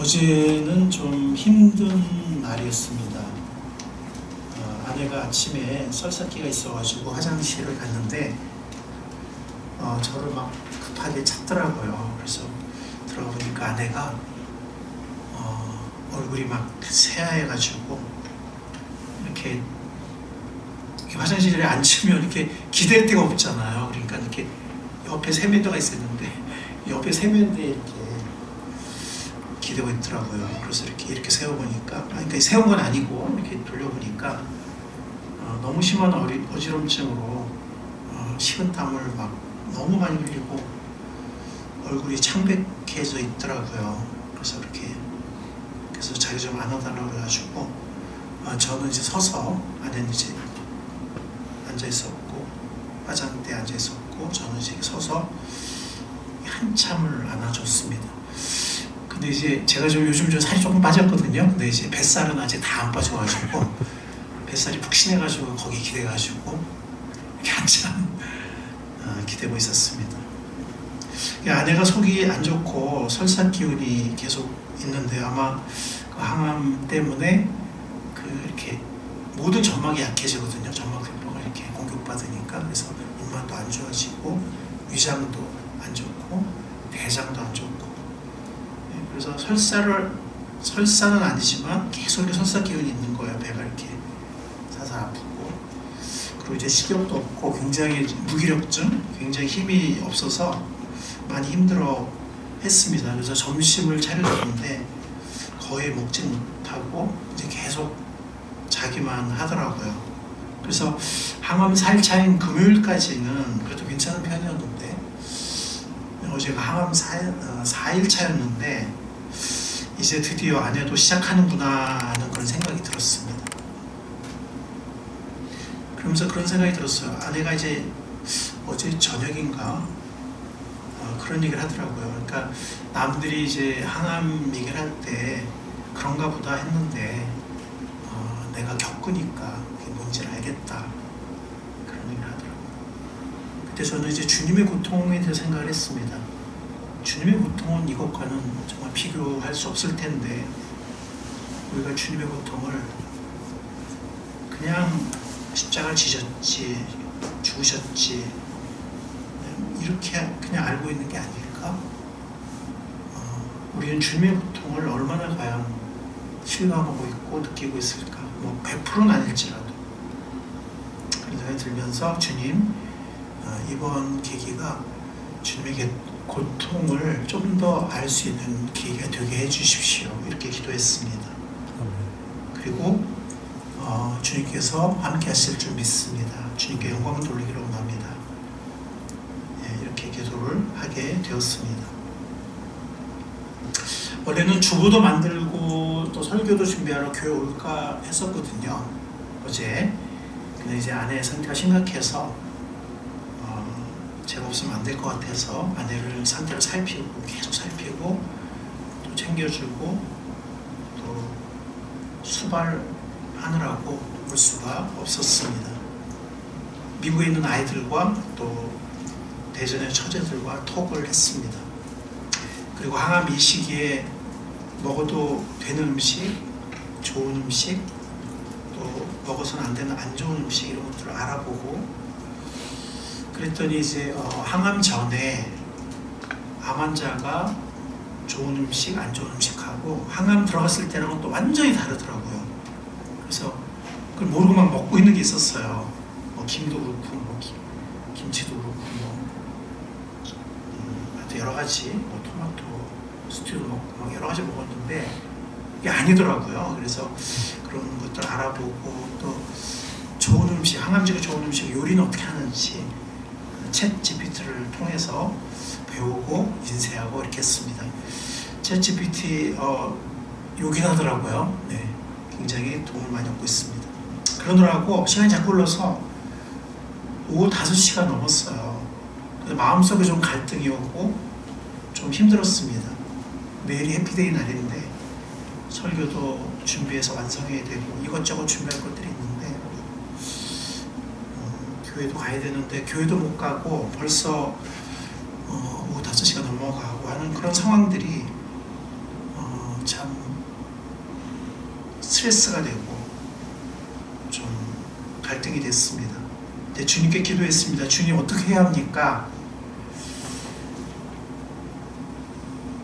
어제는 좀 힘든 날이었습니다. 아내가 아침에 썰사기가 있어가지고 화장실을 갔는데 저를 막 급하게 찾더라고요. 그래서 들어가 보니까 아내가 얼굴이 막 새하얘가지고 이렇게 화장실에 앉으면 이렇게 기댈 데가 없잖아요. 그러니까 이렇게 옆에 세면대가 있었는데 옆에 세면대에 이렇게 기대고 있더라고요. 그래서 이렇게 세워보니까, 그러니까 세운 건 아니고 이렇게 돌려보니까 너무 심한 어지럼증으로 식은땀을 막 너무 많이 흘리고 얼굴이 창백해져 있더라고요. 그래서 자기 좀 안아달라고 그래가지고 저는 이제 서서, 아내는 이제 앉아 있었고 화장대에 앉아 있었고 저는 이제 서서 한참을 안아줬습니다. 근데 이제 제가 요즘 좀 살이 조금 빠졌거든요. 근데 이제 뱃살은 아직 다 안 빠져가지고 뱃살이 푹신해가지고 거기 기대가지고 이렇게 한참 기대고 있었습니다. 아내가 속이 안 좋고 설사 기운이 계속 있는데 아마 그 항암 때문에 이렇게 모든 점막이 약해지거든요. 점막세포가 이렇게 공격받으니까. 그래서 입맛도 안 좋아지고 위장도 안 좋고 대장도 안 좋고. 그래서 설사는 아니지만 계속 이렇게 설사 기운이 있는 거예요. 배가 이렇게 사서 아프고, 그리고 이제 식욕도 없고 굉장히 무기력증, 굉장히 힘이 없어서 많이 힘들어 했습니다. 그래서 점심을 차려줬는데 거의 먹지 못하고 이제 계속 자기만 하더라고요. 그래서 항암 4일차인 금요일까지는 그래도 괜찮은 편이었는데 어제가 항암 4일차였는데 이제 드디어 아내도 시작하는구나 하는 그런 생각이 들었습니다. 그러면서 그런 생각이 들었어요. 아내가 이제 어제 저녁인가 그런 얘기를 하더라고요. 그러니까 남들이 이제 항암 얘기를 할 때 그런가 보다 했는데 내가 겪으니까 그게 뭔지를 알겠다, 그런 얘기를 하더라고요. 그때 저는 이제 주님의 고통에 대해서 생각을 했습니다. 주님의 고통은 이것과는 정말 비교할 수 없을 텐데 우리가 주님의 고통을 그냥 십자가를 지셨지, 죽으셨지 이렇게 그냥 알고 있는 게 아닐까? 우리는 주님의 고통을 얼마나 과연 실감하고 있고 느끼고 있을까? 100%는 아닐지라도. 그런 생각이 들면서 주님, 이번 계기가 주님의 고통을 좀 더 알 수 있는 계기가 되게 해주십시오. 이렇게 기도했습니다. 그리고 주님께서 함께 하실 줄 믿습니다. 주님께 영광을 돌리기를 원합니다. 이렇게 기도를 하게 되었습니다. 원래는 주보도 만들고 또 설교도 준비하러 교회 올까 했었거든요, 어제. 근데 이제 아내의 상태가 심각해서 제가 없으면 안 될 것 같아서 아내를 상태를 계속 살피고 또 챙겨주고 또 수발하느라고 올 수가 없었습니다. 미국에 있는 아이들과 또 대전의 처제들과 톡을 했습니다. 그리고 항암 이 시기에 먹어도 되는 음식, 좋은 음식, 또 먹어서는 안 되는 안 좋은 음식, 이런 것들을 알아보고 그랬더니 이제 항암 전에 암 환자가 좋은 음식, 안 좋은 음식하고 항암 들어갔을 때랑은 또 완전히 다르더라고요. 그래서 그걸 모르고 막 먹고 있는 게 있었어요. 김도 그렇고 김치도 그렇고 여러 가지 토마토 스튜도 먹고 막 여러 가지 먹었는데 이게 아니더라고요. 그래서 그런 것들 알아보고 또 좋은 음식, 항암제가 좋은 음식 요리는 어떻게 하는지 챗 GPT를 통해서 배우고 인쇄하고 이렇게 했습니다. 챗 GPT 요긴하더라고요. 네, 굉장히 도움을 많이 얻고 있습니다. 그러느라고 시간이 자꾸 흘러서 오후 5시가 넘었어요. 마음속에 좀 갈등이 오고 좀 힘들었습니다. 내일이 해피데이 날인데 설교도 준비해서 완성해야 되고 이것저것 준비할 것들이 있는데 교회도 가야 되는데 교회도 못 가고 벌써 오후 5시가 넘어가고 하는 그런 상황들이 참 스트레스가 되고 좀 갈등이 됐습니다. 근데 주님께 기도했습니다. 주님 어떻게 해야 합니까?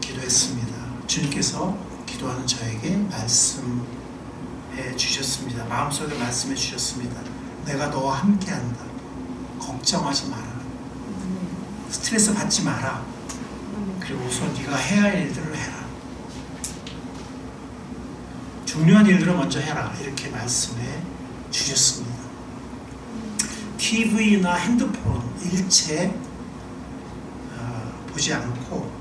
기도했습니다. 주님께서 기도하는 저에게 말씀해 주셨습니다. 마음속에 말씀해 주셨습니다. 내가 너와 함께한다. 걱정하지 마라. 스트레스 받지 마라. 그리고 우선 네가 해야 할 일들을 해라. 중요한 일들을 먼저 해라. 이렇게 말씀해 주셨습니다. TV나 핸드폰 일체 보지 않고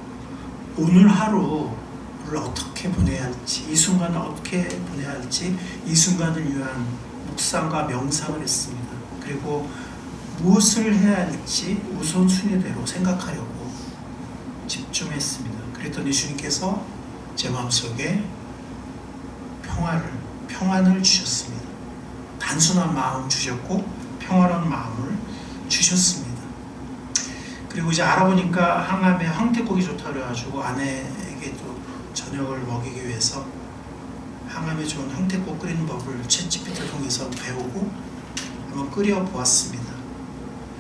오늘 하루를 어떻게 보내야 할지, 이 순간을 어떻게 보내야 할지, 이 순간을 위한 묵상과 명상을 했습니다. 그리고 무엇을 해야 할지 우선순위대로 생각하려고 집중했습니다. 그랬더니 주님께서 제 마음속에 평안을 주셨습니다. 단순한 마음 주셨고 평안한 마음을 주셨습니다. 그리고 이제 알아보니까 항암에 황태국이 좋다고 그래가지고 아내에게 또 저녁을 먹이기 위해서 항암에 좋은 황태국 끓이는 법을 챗GPT를 통해서 배우고 한번 끓여 보았습니다.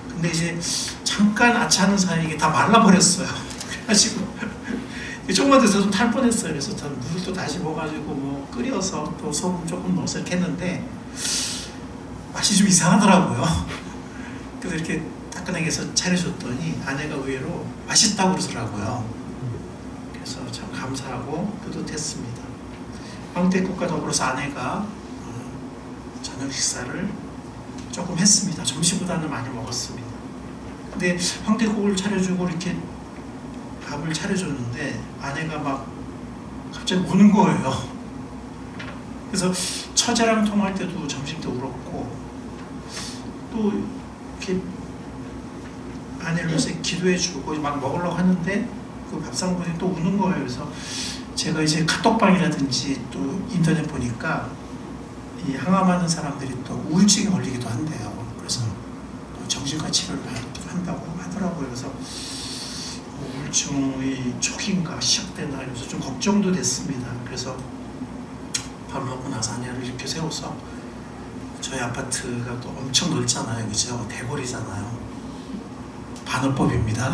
근데 이제 잠깐 아차하는 사이에 이게 다 말라버렸어요. 그래가지고 조금만 더 있어서 탈 뻔했어요. 그래서 저는 물을 또 다시 먹어가지고 뭐 끓여서 또 소금 조금 넣어서 이렇게 했는데 맛이 좀 이상하더라고요. 그래서 이렇게 따끈하게 해서 차려줬더니 아내가 의외로 맛있다고 그러더라고요. 그래서 참 감사하고 뿌듯했습니다. 황태국과 더불어서 아내가 저녁 식사를 조금 했습니다. 점심보다는 많이 먹었습니다. 근데 황태국을 차려주고 이렇게 밥을 차려줬는데 아내가 막 갑자기 우는 거예요. 그래서 처제랑 통화할 때도 점심 때 울었고 또 이렇게 아내를 위해서 기도해주고 막 먹으려고 하는데 그 밥상분이 또 우는 거예요. 그래서 제가 이제 카톡방이라든지 또 인터넷 보니까 이 항암하는 사람들이 또 우울증에 걸리기도 한대요. 그래서 정신과 치료를 한다고 하더라고요. 그래서 우울증의 초기인가 시작되나 그래서 좀 걱정도 됐습니다. 그래서 밥 먹고 나서 아내를 이렇게 세워서 저희 아파트가 또 엄청 넓잖아요. 그죠? 대거리잖아요. 반어법입니다.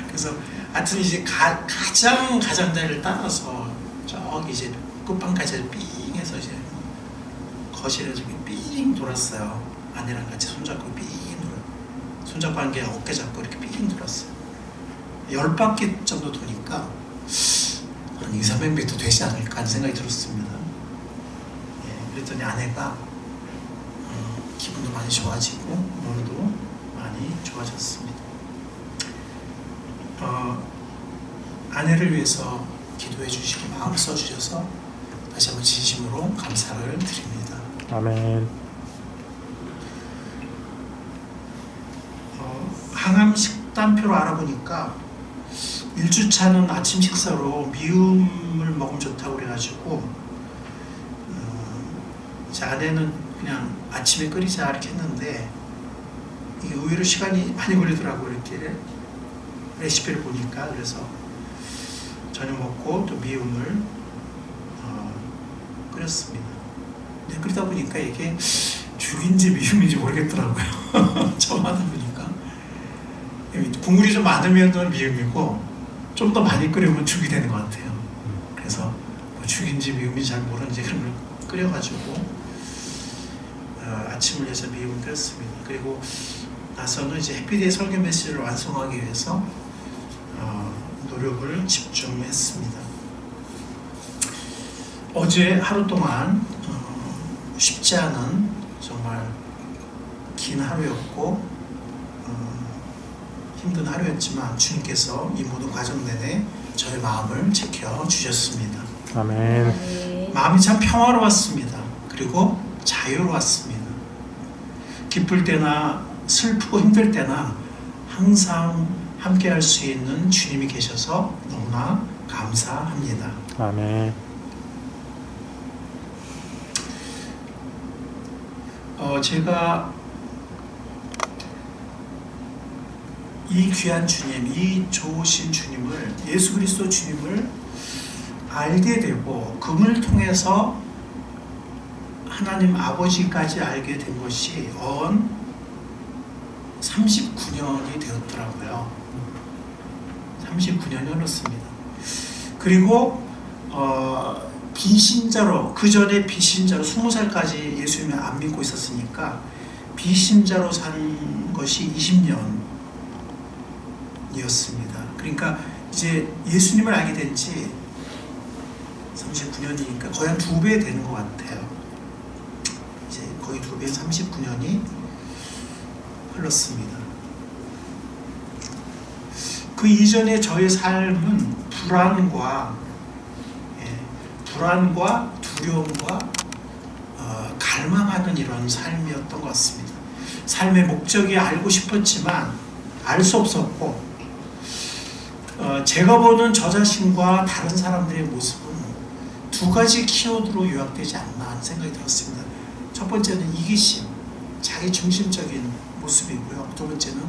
그래서 하여튼 이제 가장 가장자리를 따라서 저기 이제 끝방까지 삥 해서 이제 거실에서 삥 돌았어요. 아내랑 같이 손잡고 삥 돌아. 손잡고 한 게 어깨 잡고 이렇게 삥 돌았어요. 10바퀴 정도 도니까 한 200~300m 되지 않을까 하는 생각이 들었습니다. 예, 그랬더니 아내가 기분도 많이 좋아지고 몸도 많이 좋아졌습니다. 아내를 위해서 기도해 주시고 마음 써주셔서 다시 한번 진심으로 감사를 드립니다. 아멘. 항암 식단표로 알아보니까 1주차는 아침 식사로 미음을 먹으면 좋다고 그래가지고 제 아내는 그냥 아침에 끓이자 이렇게 했는데 이게 의외로 시간이 많이 걸리더라고요. 이렇게 레시피를 보니까. 그래서 저녁 먹고 또 미음을 끓였습니다. 근데 끓이다 보니까 이게 죽인지 미음인지 모르겠더라고요. 처음 하다 보니까 국물이 좀 많으면 미음이고 좀 더 많이 끓이면 죽이 되는 것 같아요. 그래서 뭐 죽인지 미음인지 잘 모르는지 그런 걸 끓여가지고 아침을 해서 미음을 끓였습니다. 그리고 나서는 이제 해피데이 설교 메시지를 완성하기 위해서 노력을 집중했습니다. 어제 하루 동안 쉽지 않은 정말 긴 하루였고 힘든 하루였지만 주님께서 이 모든 과정 내내 저의 마음을 지켜주셨습니다. 아멘. 마음이 참 평화로웠습니다. 그리고 자유로웠습니다. 기쁠 때나 슬프고 힘들 때나 항상 함께 할 수 있는 주님이 계셔서 너무나 감사합니다. 아멘. 제가 이 귀한 주님, 이 좋으신 주님을, 예수 그리스도 주님을 알게 되고 그분을 통해서 하나님 아버지까지 알게 된 것이 39년이 되었더라고요. 39년이 흘렀습니다. 그리고 비신자로, 그 전에 비신자로 20살까지 예수님을 안 믿고 있었으니까 비신자로 산 것이 20년이었습니다. 그러니까 이제 예수님을 알게 된 지 39년이니까 거의 한 2배 되는 것 같아요. 이제 거의 2배, 39년이 흘렀습니다. 그 이전에 저의 삶은 불안과 두려움과 갈망하는 이런 삶이었던 것 같습니다. 삶의 목적이 알고 싶었지만 알 수 없었고, 제가 보는 저 자신과 다른 사람들의 모습은 두 가지 키워드로 요약되지 않나 하는 생각이 들었습니다. 첫 번째는 이기심, 자기 중심적인 모습이고요. 두 번째는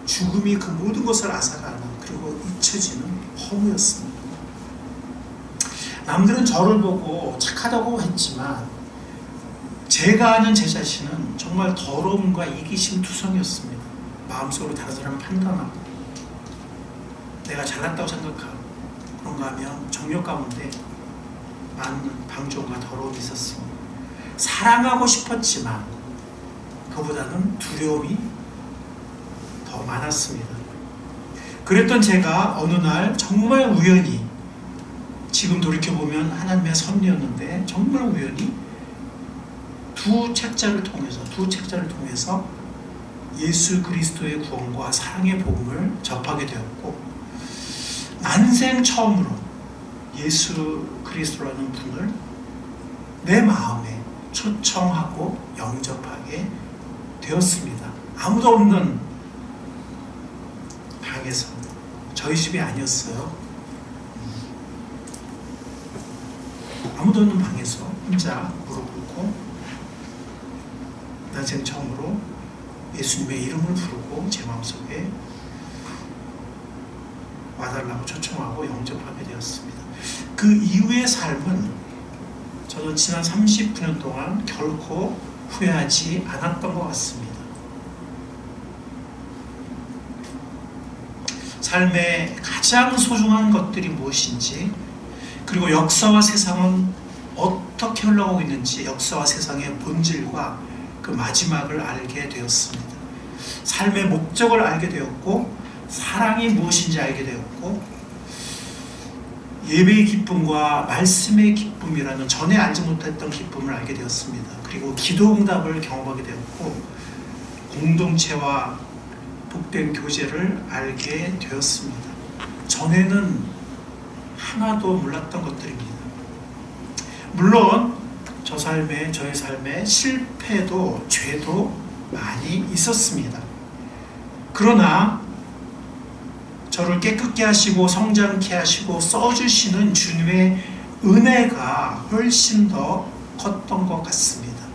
죽음이 그 모든 것을 앗아가는, 그리고 잊혀지는 허무였습니다. 남들은 저를 보고 착하다고 했지만 제가 아는 제 자신은 정말 더러움과 이기심 투성이었습니다. 마음속으로 다른 사람을 판단하고 내가 잘났다고 생각하고, 그런가 하면 정욕 가운데 많은 방종과 더러움이 있었습니다. 사랑하고 싶었지만 그보다는 두려움이 더 많았습니다. 그랬던 제가 어느 날 정말 우연히, 지금 돌이켜보면 하나님의 섭리였는데 정말 우연히 두 책자를 통해서 예수 그리스도의 구원과 사랑의 복음을 접하게 되었고, 난생 처음으로 예수 그리스도라는 분을 내 마음에 초청하고 영접하게 되었습니다. 아무도 없는 방에서, 저희 집이 아니었어요. 아무도 없는 방에서 혼자 무릎 꿇고 난생 처음으로 예수님의 이름을 부르고 제 마음속에 와달라고 초청하고 영접하게 되었습니다. 그 이후의 삶은 저는 지난 39년 동안 결코 후회하지 않았던 것 같습니다. 삶의 가장 소중한 것들이 무엇인지, 그리고 역사와 세상은 어떻게 흘러가고 있는지, 역사와 세상의 본질과 그 마지막을 알게 되었습니다. 삶의 목적을 알게 되었고, 사랑이 무엇인지 알게 되었고, 예배의 기쁨과 말씀의 기쁨이라는 전에 알지 못했던 기쁨을 알게 되었습니다. 그리고 기도응답을 경험하게 되었고, 공동체와 복된 교제를 알게 되었습니다. 전에는 하나도 몰랐던 것들입니다. 물론 저의 삶에 실패도 죄도 많이 있었습니다. 그러나 저를 깨끗게 하시고 성장케 하시고 써주시는 주님의 은혜가 훨씬 더 컸던 것 같습니다.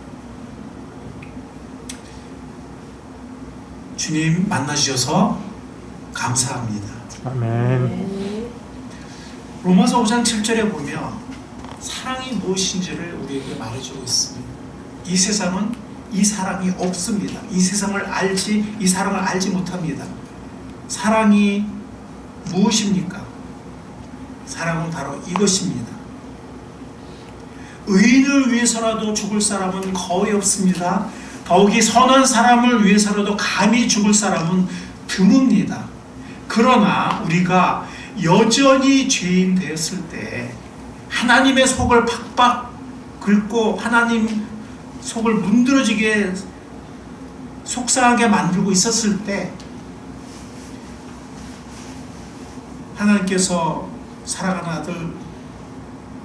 주님 만나주셔서 감사합니다. 아멘. 로마서 5장 7절에 보면 사랑이 무엇인지를 우리에게 말해주고 있습니다. 이 세상은 이 사랑이 없습니다. 이 사랑을 알지 못합니다. 사랑이 무엇입니까? 사랑은 바로 이것입니다. 의인을 위해서라도 죽을 사람은 거의 없습니다. 더욱이 선한 사람을 위해서라도 감히 죽을 사람은 드뭅니다. 그러나 우리가 여전히 죄인 되었을 때, 하나님의 속을 팍팍 긁고 하나님 속을 문드러지게 속상하게 만들고 있었을 때, 하나님께서 사랑하는 아들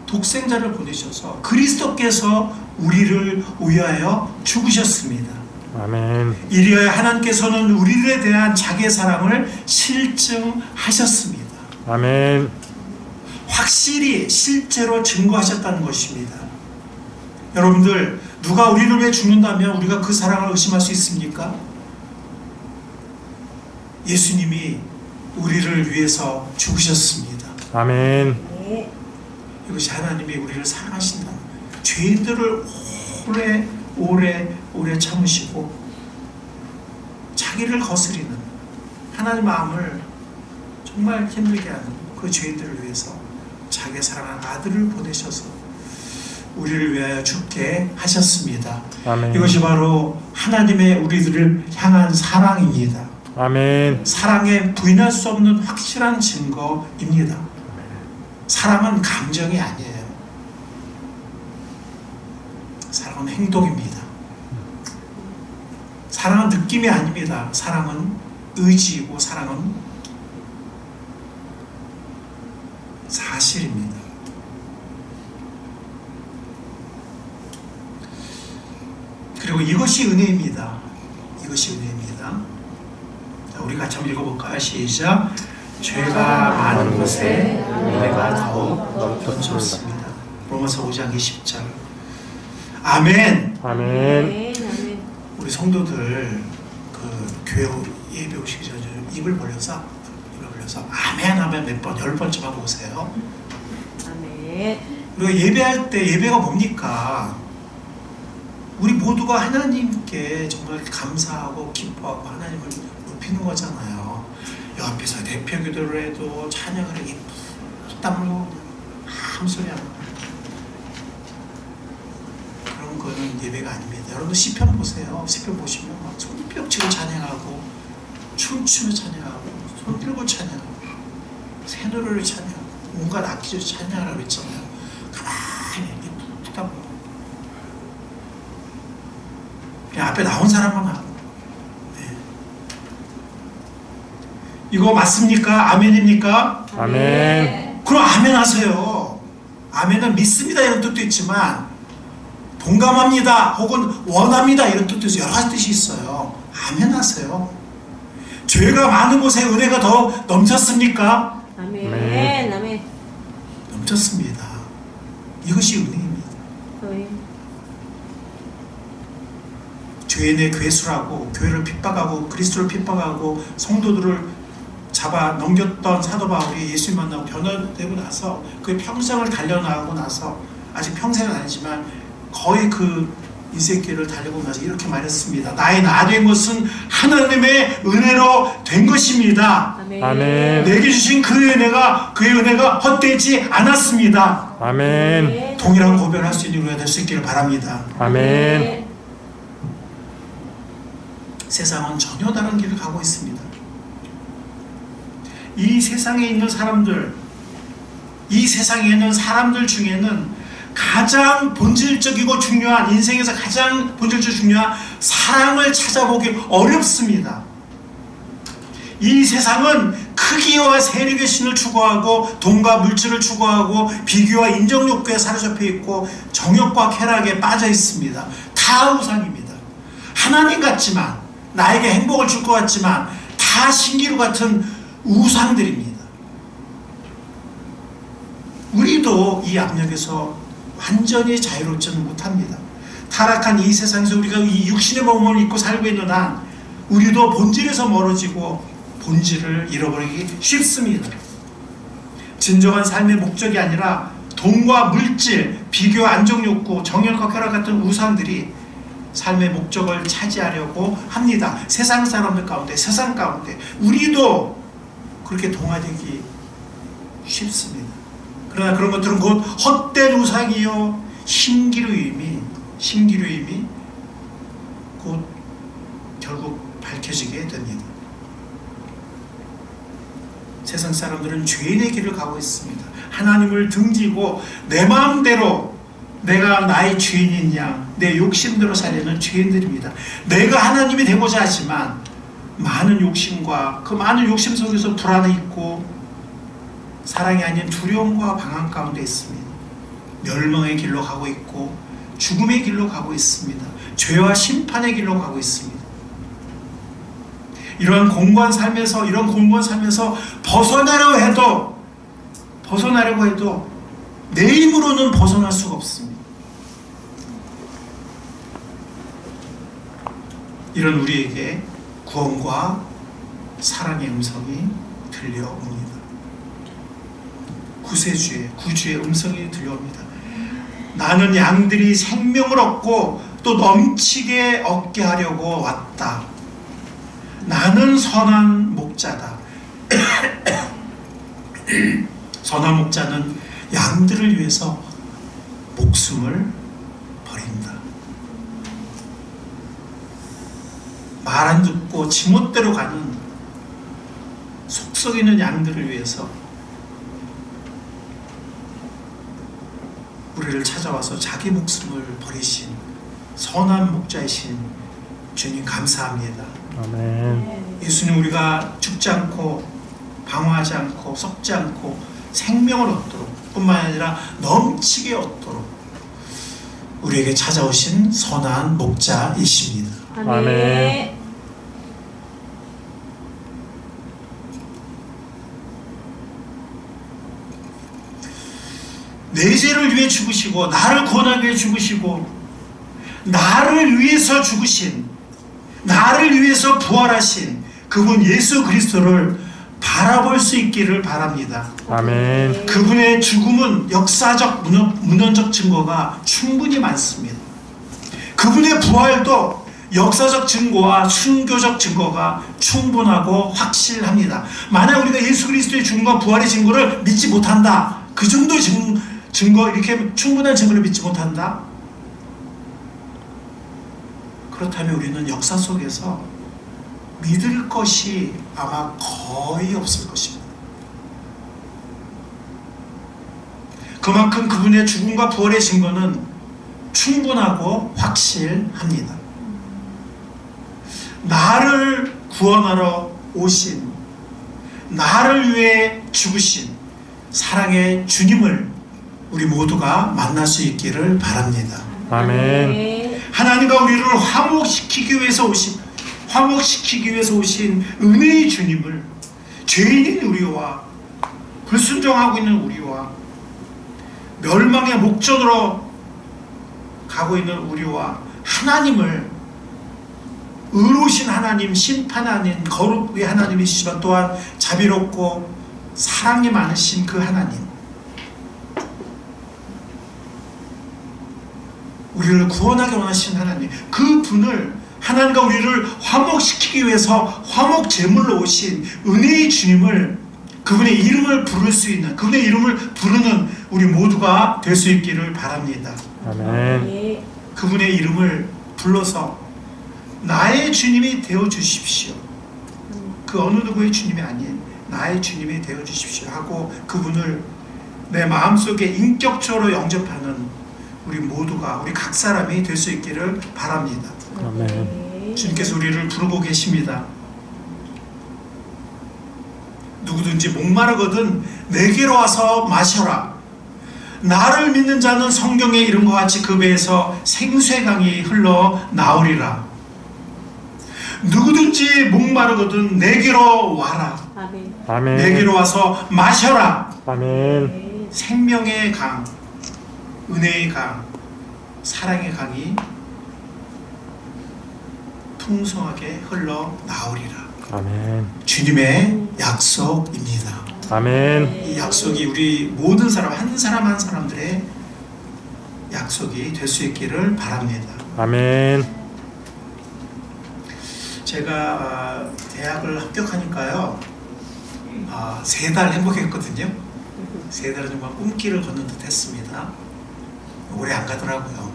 독생자를 보내셔서 그리스도께서 우리를 위하여 죽으셨습니다. 아멘. 이리하여 하나님께서는 우리들에 대한 자기의 사랑을 실증하셨습니다. 아멘. 확실히 실제로 증거하셨다는 것입니다. 여러분들, 누가 우리를 위해 죽는다면 우리가 그 사랑을 의심할 수 있습니까? 예수님이 우리를 위해서 죽으셨습니다. 아멘. 이것이 하나님이 우리를 사랑하신다는, 죄인들을 오래 참으시고 자기를 거스리는 하나님 마음을 정말 힘들게 하는 그 죄인들을 위해서 자기의 사랑하는 아들을 보내셔서 우리를 위하여 죽게 하셨습니다. 아멘. 이것이 바로 하나님의 우리들을 향한 사랑입니다. 아멘. 사랑에 부인할 수 없는 확실한 증거입니다. 사랑은 감정이 아니에요. 사랑은 행동입니다. 사랑은 느낌이 아닙니다. 사랑은 의지이고 사랑은 사실입니다. 그리고 이것이 은혜입니다. 이것이 은혜입니다. 자, 우리 같이 한번 읽어볼까요? 시작. 죄가 많은 곳에 은혜가 더욱 넘쳤습니다. 로마서 5장 20절. 아멘. 아멘. 우리 성도들 그 교회 예배 오시기 전에 입을 벌려서 아멘 하면 몇 번, 10번쯤 하고 오세요. 아멘. 우리가 예배할 때 예배가 뭡니까? 우리 모두가 하나님께 정말 감사하고 기뻐하고 하나님을 높이는 거잖아요. 옆에서 대표 기도를 해도 찬양을 해도 땀 흘리고 아무 소리 안 하고 그런 거는 예배가 아닙니다. 여러분 시편 보세요. 시편 보시면 막 손뼉 치고 찬양하고 춤추며 찬양하고 손 들고 찬양하고 새 노래를 찬양하고 온갖 악기로 찬양하라고 했잖아요. 가만히 푹 보고 그냥 앞에 나온 사람만 하고. 네. 이거 맞습니까? 아멘입니까? 아멘. 그럼 아멘 하세요. 아멘은 믿습니다 이런 뜻도 있지만 동감합니다 혹은 원합니다 이런 뜻도 있어요. 여러 가지 뜻이 있어요. 아멘 하세요. 죄가 많은 곳에 은혜가 더 넘쳤습니까? 아멘. 아멘. 넘쳤습니다. 이것이 은혜입니다. 죄인의 괴수라고 교회를 핍박하고 그리스도를 핍박하고 성도들을 잡아 넘겼던 사도 바울이 예수님 만나고 변화되고 나서 그 평생을 달려나가고 나서 아직 평생은 아니지만 거의 그 인생길을 달리고 나서 이렇게 말했습니다. 나의 나 된 것은 하나님의 은혜로 된 것입니다. 아멘. 내게 주신 그의 은혜가 헛되지 않았습니다. 아멘. 동일한 고백을 할 수 있는 우리가 될 수 있기를 바랍니다. 아멘. 세상은 전혀 다른 길을 가고 있습니다. 이 세상에 있는 사람들 중에는 가장 본질적이고 중요한, 인생에서 가장 본질적이고 중요한 사랑을 찾아보기 어렵습니다. 이 세상은 크기와 세력의 신을 추구하고 돈과 물질을 추구하고 비교와 인정욕구에 사로잡혀 있고 정욕과 쾌락에 빠져 있습니다. 다 우상입니다. 하나님 같지만, 나에게 행복을 줄 것 같지만 다 신기루 같은 우상들입니다. 우리도 이 압력에서 완전히 자유롭지는 못합니다. 타락한 이 세상에서 우리가 이 육신의 몸을 입고 살고 있는 한 우리도 본질에서 멀어지고 본질을 잃어버리기 쉽습니다. 진정한 삶의 목적이 아니라 돈과 물질, 비교와 안정욕구, 정욕과 쾌락 같은 우상들이 삶의 목적을 차지하려고 합니다. 세상 사람들 가운데, 세상 가운데 우리도 그렇게 동화되기 쉽습니다. 그러나 그런 것들은 곧 헛된 우상이요 신기루임이 곧 결국 밝혀지게 됩니다. 세상 사람들은 죄인의 길을 가고 있습니다. 하나님을 등지고 내 마음대로 내가 나의 죄인인 양, 내 욕심대로 살려는 죄인들입니다. 내가 하나님이 되고자 하지만 많은 욕심과 그 많은 욕심 속에서 불안이 있고 사랑이 아닌 두려움과 방황 가운데 있습니다. 멸망의 길로 가고 있고 죽음의 길로 가고 있습니다. 죄와 심판의 길로 가고 있습니다. 이런 공고한 삶에서 벗어나려고 해도 내 힘으로는 벗어날 수가 없습니다. 이런 우리에게 구원과 사랑의 음성이 들려옵니다. 구주의 음성이 들려옵니다. 나는 양들이 생명을 얻고 또 넘치게 얻게 하려고 왔다. 나는 선한 목자다. 선한 목자는 양들을 위해서 목숨을 버린다. 말 안 듣고 지멋대로 가는 속썩이는 양들을 위해서 우리를 찾아와서 자기 목숨을 버리신 선한 목자이신 주님 감사합니다. 아멘. 예수님, 우리가 죽지 않고 방황하지 않고 썩지 않고 생명을 얻도록 뿐만 아니라 넘치게 얻도록 우리에게 찾아오신 선한 목자이십니다. 아멘. 내 죄를 위해 죽으시고 나를 구원하기 위해 죽으시고 나를 위해서 죽으신, 나를 위해서 부활하신 그분 예수 그리스도를 바라볼 수 있기를 바랍니다. 아멘. 그분의 죽음은 역사적 문헌적 증거가 충분히 많습니다. 그분의 부활도 역사적 증거와 순교적 증거가 충분하고 확실합니다. 만약 우리가 예수 그리스도의 죽음과 부활의 증거를 믿지 못한다, 그 정도 증거, 이렇게 충분한 증거를 믿지 못한다, 그렇다면 우리는 역사 속에서 믿을 것이 아마 거의 없을 것입니다. 그만큼 그분의 죽음과 부활의 증거는 충분하고 확실합니다. 나를 구원하러 오신, 나를 위해 죽으신 사랑의 주님을 우리 모두가 만날 수 있기를 바랍니다. 아멘. 하나님과 우리를 화목시키기 위해서 오신 은혜의 주님을 죄인인 우리와 불순종하고 있는 우리와 멸망의 목전으로 가고 있는 우리와 하나님을, 의로우신 하나님, 심판하는 거룩의 하나님이시지만 또한 자비롭고 사랑이 많으신 그 하나님, 우리를 구원하기 원하시는 하나님, 그 분을, 하나님과 우리를 화목시키기 위해서 화목 제물로 오신 은혜의 주님을, 그분의 이름을 부를 수 있는, 그분의 이름을 부르는 우리 모두가 될 수 있기를 바랍니다. 아멘. 그분의 이름을 불러서 나의 주님이 되어 주십시오. 그 어느 누구의 주님이 아닌 나의 주님이 되어 주십시오 하고 그분을 내 마음속에 인격적으로 영접하는 우리 모두가, 우리 각 사람이 될 수 있기를 바랍니다. 아멘. 주님께서 우리를 부르고 계십니다. 누구든지 목마르거든 내게로 와서 마셔라. 나를 믿는 자는 성경에 이른 것 같이 그 배에서 생수의 강이 흘러 나오리라. 누구든지 목마르거든 내게로 와라. 아멘. 내게로 와서 마셔라. 아멘. 생명의 강, 은혜의 강, 사랑의 강이 풍성하게 흘러 나오리라. 아멘. 주님의 약속입니다. 아멘. 이 약속이 우리 모든 사람, 한 사람 한 사람들의 약속이 될 수 있기를 바랍니다. 아멘. 제가 대학을 합격하니까요, 3달 행복했거든요. 3달은 정말 꿈길을 걷는 듯 했습니다. 오래 안 가더라고요.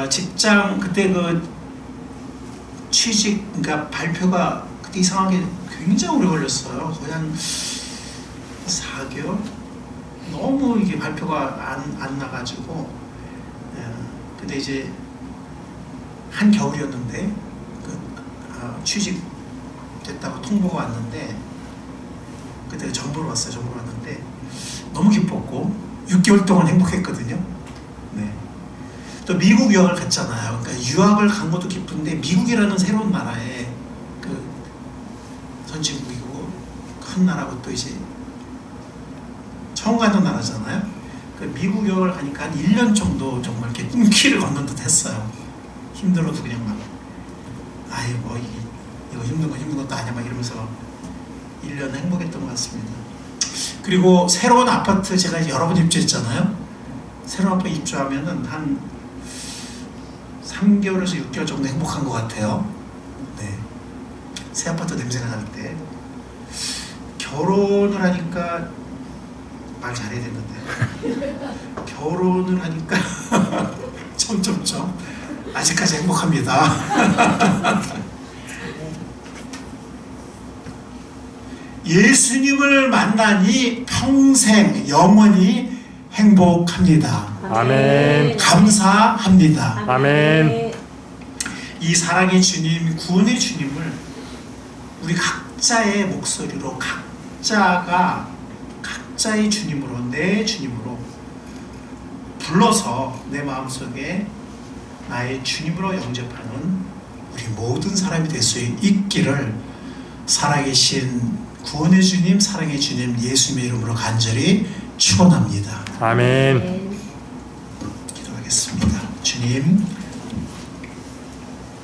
직장, 그때 그 취직, 그러니까 발표가 그때 이상하게 굉장히 오래 걸렸어요. 거의 한 4개월? 너무 이게 발표가 안 나가지고, 근데 이제 한 겨울이었는데 취직 됐다고 통보가 왔는데, 그때 정보로 왔어요. 정보로 왔는데 너무 기뻤고 6개월 동안 행복했거든요. 네. 또 미국 유학을 갔잖아요. 그러니까 유학을 간 것도 기쁜데 미국이라는 새로운 나라에, 그 선진국이고 큰 나라고 또 이제 처음 가는 나라잖아요. 그 미국 유학을 가니까 한 1년 정도 정말 이렇게 꿈길을 걷는 듯 했어요. 힘들어도 그냥 막, 아이 뭐 이거 힘든 것도 아니야 막 이러면서 1년 행복했던 것 같습니다. 그리고 새로운 아파트, 제가 여러 번 입주했잖아요. 새로운 아빠 입주하면은 한 3개월에서 6개월 정도 행복한 것 같아요. 네. 새 아파트 냄새가 날 때. 결혼을 하니까 말 잘해야 되는데 결혼을 하니까 점점점 아직까지 행복합니다. 예수님을 만나니 평생 영원히 행복합니다. 아멘. 감사합니다. 아멘. 이 사랑의 주님, 구원의 주님을 우리 각자의 목소리로 각자의 주님으로, 내 주님으로 불러서 내 마음속에 나의 주님으로 영접하는 우리 모든 사람이 될 수 있기를 살아계신 구원의 주님, 사랑의 주님 예수님의 이름으로 간절히 축원합니다. 아멘. 기도하겠습니다. 주님,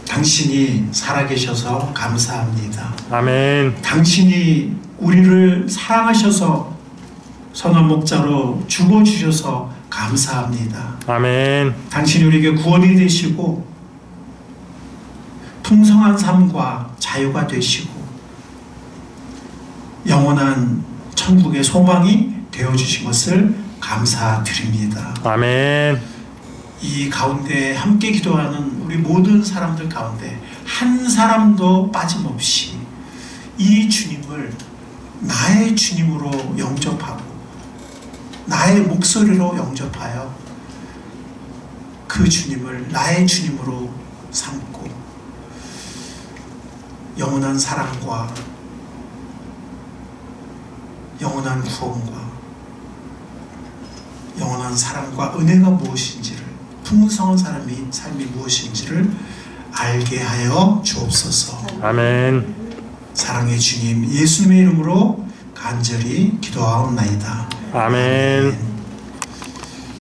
당신이 살아계셔서 감사합니다. 아멘. 당신이 우리를 사랑하셔서 선한 목자로 죽어주셔서 감사합니다. 아멘. 당신이 우리에게 구원이 되시고 풍성한 삶과 자유가 되시고 영원한 천국의 소망이 되어주신 것을 감사드립니다. 아멘. 이 가운데 함께 기도하는 우리 모든 사람들 가운데 한 사람도 빠짐없이 이 주님을 나의 주님으로 영접하고 나의 목소리로 영접하여 그 주님을 나의 주님으로 삼고 영원한 사랑과 영원한 구원과 영원한 사랑과 은혜가 무엇인지를, 풍성한 삶이 무엇인지를 알게 하여 주옵소서. 아멘. 사랑의 주님 예수님의 이름으로 간절히 기도하옵나이다. 아멘.